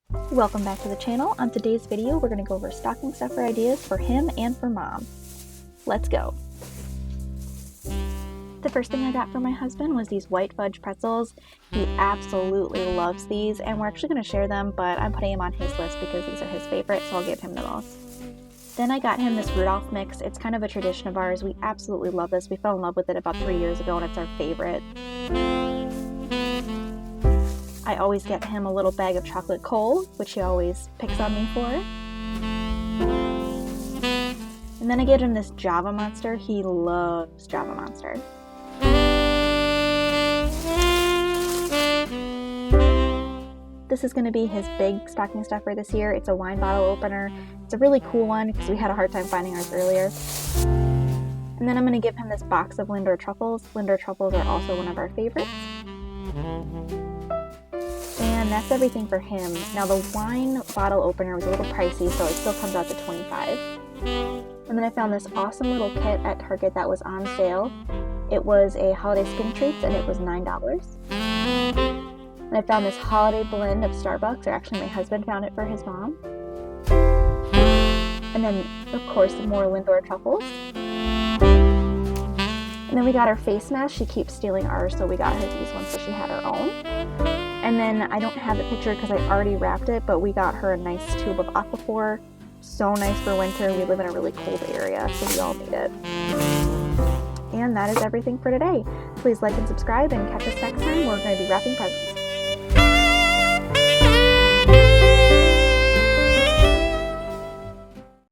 Welcome back to the channel. On today's video, we're going to go over stocking stuffer ideas for him and for mom. Let's go. The first thing I got for my husband was these white fudge pretzels. He absolutely loves these, and we're actually going to share them, but I'm putting them on his list because these are his favorite, so I'll give him the most. Then I got him this Rudolph mix. It's kind of a tradition of ours. We absolutely love this. We fell in love with it about 3 years ago, and it's our favorite. I always get him a little bag of chocolate coal, which he always picks on me for. And then I get him this Java Monster. He loves Java Monster. This is going to be his big stocking stuffer this year. It's a wine bottle opener. It's a really cool one because we had a hard time finding ours earlier. And then I'm going to give him this box of Lindor truffles. Lindor truffles are also one of our favorites. And that's everything for him. Now the wine bottle opener was a little pricey, so it still comes out to $25. And then I found this awesome little kit at Target that was on sale. It was a holiday skin treats and it was $9. And I found this holiday blend of Starbucks, or actually my husband found it for his mom. And then of course more Lindor truffles. And then we got our face mask. She keeps stealing ours, so we got her these ones so she had her own. And then I don't have it pictured because I already wrapped it, but we got her a nice tube of Aquaphor. So nice for winter. We live in a really cold area, so we all need it. And that is everything for today. Please like and subscribe and catch us next time. We're going to be wrapping presents.